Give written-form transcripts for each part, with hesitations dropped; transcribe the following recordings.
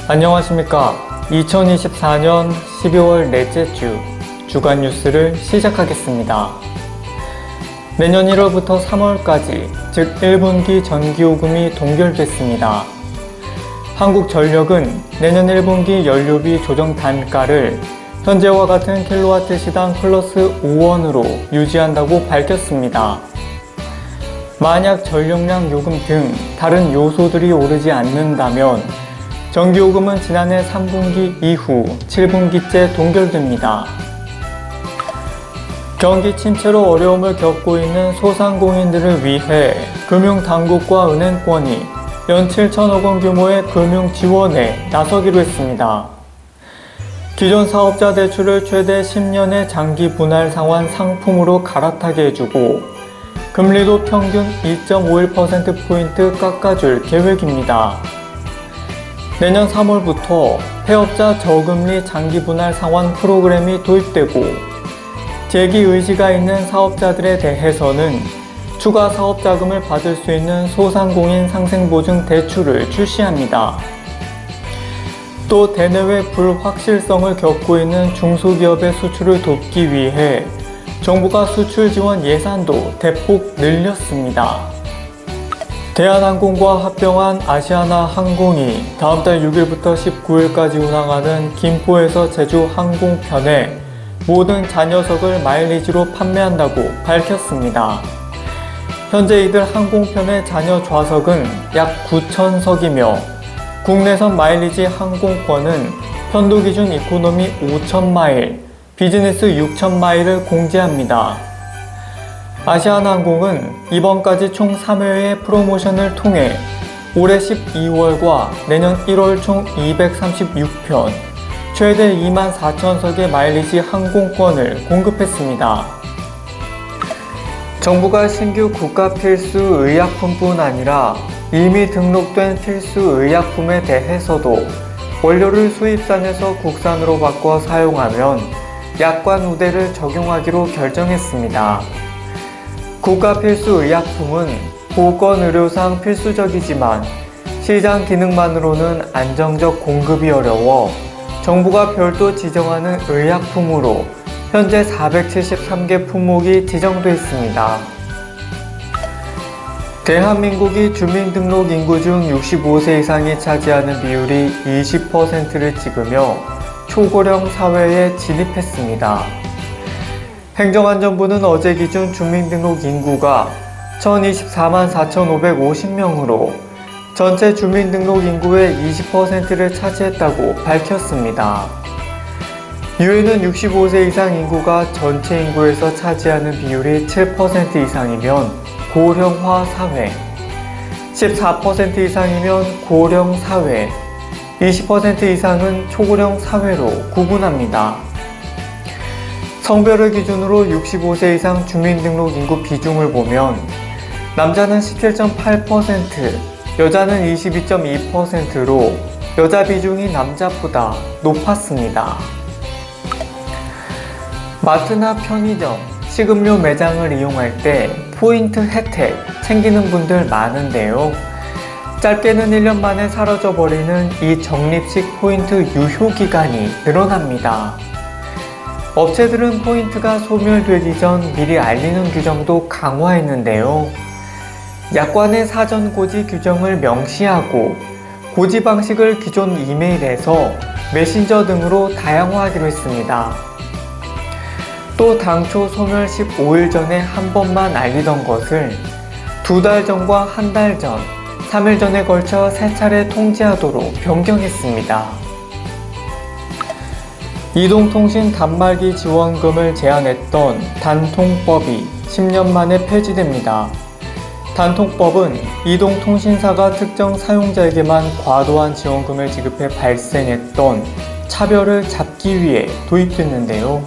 안녕하십니까. 2024년 12월 넷째 주 주간 뉴스를 시작하겠습니다. 내년 1월부터 3월까지, 즉 1분기 전기요금이 동결됐습니다. 한국전력은 내년 1분기 연료비 조정 단가를 현재와 같은 킬로와트 시당 플러스 5원으로 유지한다고 밝혔습니다. 만약 전력량 요금 등 다른 요소들이 오르지 않는다면 전기요금은 지난해 3분기 이후 7분기째 동결됩니다. 경기 침체로 어려움을 겪고 있는 소상공인들을 위해 금융당국과 은행권이 연 7천억 원 규모의 금융 지원에 나서기로 했습니다. 기존 사업자 대출을 최대 10년의 장기 분할 상환 상품으로 갈아타게 해주고 금리도 평균 2.51%포인트 깎아줄 계획입니다. 내년 3월부터 폐업자 저금리 장기 분할 상환 프로그램이 도입되고 재기 의지가 있는 사업자들에 대해서는 추가 사업 자금을 받을 수 있는 소상공인 상생보증 대출을 출시합니다. 또 대내외 불확실성을 겪고 있는 중소기업의 수출을 돕기 위해 정부가 수출 지원 예산도 대폭 늘렸습니다. 대한항공과 합병한 아시아나 항공이 다음 달 6일부터 19일까지 운항하는 김포에서 제주 항공편에 모든 잔여석을 마일리지로 판매한다고 밝혔습니다. 현재 이들 항공편의 잔여 좌석은 약 9,000석이며 국내선 마일리지 항공권은 편도 기준 이코노미 5,000마일, 비즈니스 6,000마일을 공제합니다. 아시아나항공은 이번까지 총 3회의 프로모션을 통해 올해 12월과 내년 1월 총 236편, 최대 24,000석의 마일리지 항공권을 공급했습니다. 정부가 신규 국가 필수 의약품뿐 아니라 이미 등록된 필수 의약품에 대해서도 원료를 수입산에서 국산으로 바꿔 사용하면 약관 우대를 적용하기로 결정했습니다. 국가 필수 의약품은 보건 의료상 필수적이지만 시장 기능만으로는 안정적 공급이 어려워 정부가 별도 지정하는 의약품으로 현재 473개 품목이 지정돼 있습니다. 대한민국이 주민등록 인구 중 65세 이상이 차지하는 비율이 20%를 찍으며 초고령 사회에 진입했습니다. 행정안전부는 어제 기준 주민등록 인구가 1024만 4,550명으로 전체 주민등록 인구의 20%를 차지했다고 밝혔습니다. 유엔은 65세 이상 인구가 전체 인구에서 차지하는 비율이 7% 이상이면 고령화 사회, 14% 이상이면 고령 사회, 20% 이상은 초고령 사회로 구분합니다. 성별을 기준으로 65세 이상 주민등록 인구 비중을 보면 남자는 17.8%, 여자는 22.2%로 여자 비중이 남자보다 높았습니다. 마트나 편의점, 식음료 매장을 이용할 때 포인트 혜택 챙기는 분들 많은데요. 짧게는 1년 만에 사라져버리는 이 적립식 포인트 유효기간이 늘어납니다. 업체들은 포인트가 소멸되기 전 미리 알리는 규정도 강화했는데요. 약관의 사전 고지 규정을 명시하고 고지 방식을 기존 이메일에서 메신저 등으로 다양화하기로 했습니다. 또 당초 소멸 15일 전에 한 번만 알리던 것을 2달 전과 한 달 전, 3일 전에 걸쳐 3차례 통지하도록 변경했습니다. 이동통신 단말기 지원금을 제한했던 단통법이 10년 만에 폐지됩니다. 단통법은 이동통신사가 특정 사용자에게만 과도한 지원금을 지급해 발생했던 차별을 잡기 위해 도입됐는데요.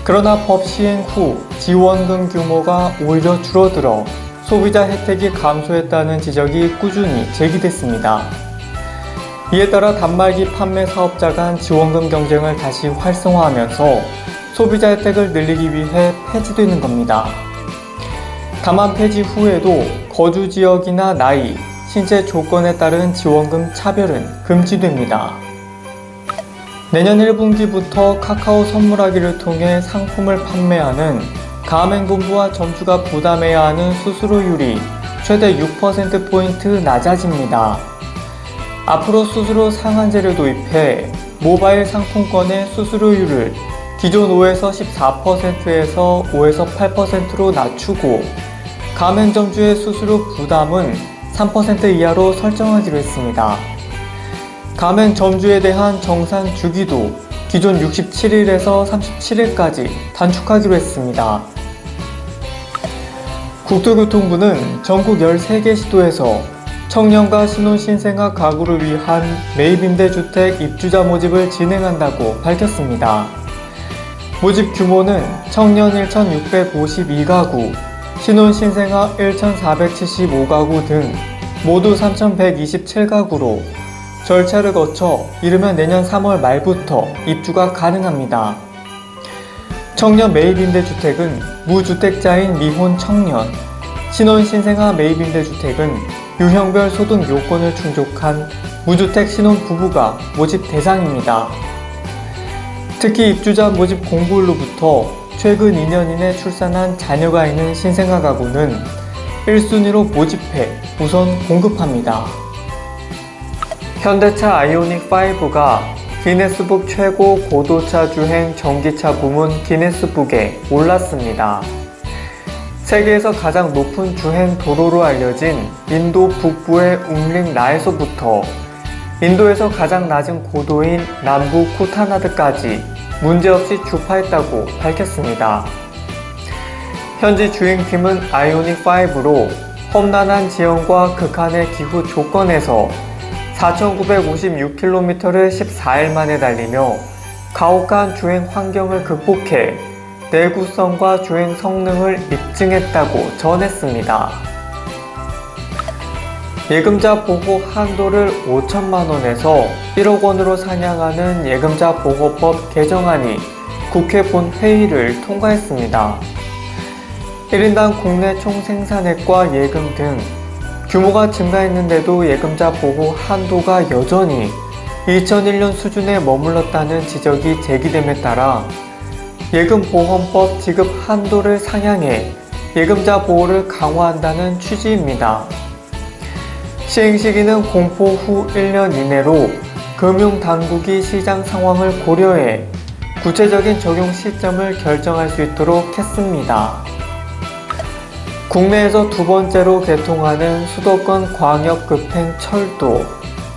그러나 법 시행 후 지원금 규모가 오히려 줄어들어 소비자 혜택이 감소했다는 지적이 꾸준히 제기됐습니다. 이에 따라 단말기 판매 사업자 간 지원금 경쟁을 다시 활성화하면서 소비자 혜택을 늘리기 위해 폐지되는 겁니다. 다만 폐지 후에도 거주 지역이나 나이, 신체 조건에 따른 지원금 차별은 금지됩니다. 내년 1분기부터 카카오 선물하기를 통해 상품을 판매하는 가맹본부와 점주가 부담해야 하는 수수료율이 최대 6%포인트 낮아집니다. 앞으로 수수료 상한제를 도입해 모바일 상품권의 수수료율을 기존 5에서 14%에서 5에서 8%로 낮추고 가맹점주의 수수료 부담은 3% 이하로 설정하기로 했습니다. 가맹점주에 대한 정산 주기도 기존 67일에서 37일까지 단축하기로 했습니다. 국토교통부는 전국 13개 시도에서 청년과 신혼신생아 가구를 위한 매입임대주택 입주자 모집을 진행한다고 밝혔습니다. 모집 규모는 청년 1,652가구, 신혼신생아 1,475가구 등 모두 3,127가구로 절차를 거쳐 이르면 내년 3월 말부터 입주가 가능합니다. 청년 매입임대주택은 무주택자인 미혼 청년, 신혼신생아 매입임대주택은 유형별 소득 요건을 충족한 무주택 신혼부부가 모집 대상입니다. 특히 입주자 모집 공고일로부터 최근 2년 이내 출산한 자녀가 있는 신생아 가구는 1순위로 모집해 우선 공급합니다. 현대차 아이오닉5가 기네스북 최고 고도차 주행 전기차 부문 기네스북에 올랐습니다. 세계에서 가장 높은 주행 도로로 알려진 인도 북부의 움링라에서부터 인도에서 가장 낮은 고도인 남부 쿠타나드까지 문제없이 주파했다고 밝혔습니다. 현지 주행팀은 아이오닉5로 험난한 지형과 극한의 기후 조건에서 4,956km를 14일 만에 달리며 가혹한 주행 환경을 극복해 내구성과 주행 성능을 입증했다고 전했습니다. 예금자 보호 한도를 5천만원에서 1억원으로 상향하는 예금자 보호법 개정안이 국회 본회의를 통과했습니다. 1인당 국내 총생산액과 예금 등 규모가 증가했는데도 예금자 보호 한도가 여전히 2001년 수준에 머물렀다는 지적이 제기됨에 따라 예금보험법 지급 한도를 상향해 예금자 보호를 강화한다는 취지입니다. 시행 시기는 공포 후 1년 이내로 금융당국이 시장 상황을 고려해 구체적인 적용 시점을 결정할 수 있도록 했습니다. 국내에서 두 번째로 개통하는 수도권 광역급행철도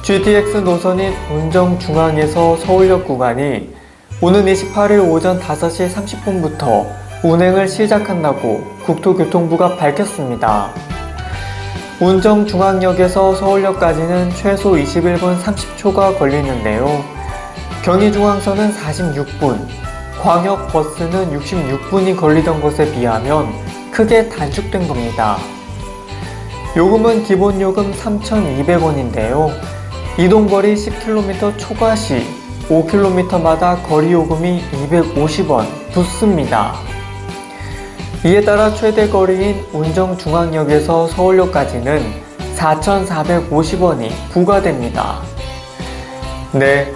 GTX 노선인 운정중앙에서 서울역 구간이 오는 28일 오전 5시 30분부터 운행을 시작한다고 국토교통부가 밝혔습니다. 운정중앙역에서 서울역까지는 최소 21분 30초가 걸리는데요. 경의중앙선은 46분, 광역버스는 66분이 걸리던 것에 비하면 크게 단축된 겁니다. 요금은 기본요금 3,200원인데요. 이동거리 10km 초과 시 5km마다 거리요금이 250원 붙습니다. 이에 따라 최대 거리인 운정중앙역에서 서울역까지는 4,450원이 부과됩니다. 네,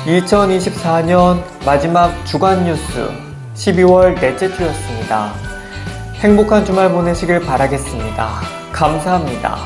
2024년 마지막 주간 뉴스 12월 넷째 주였습니다. 행복한 주말 보내시길 바라겠습니다. 감사합니다.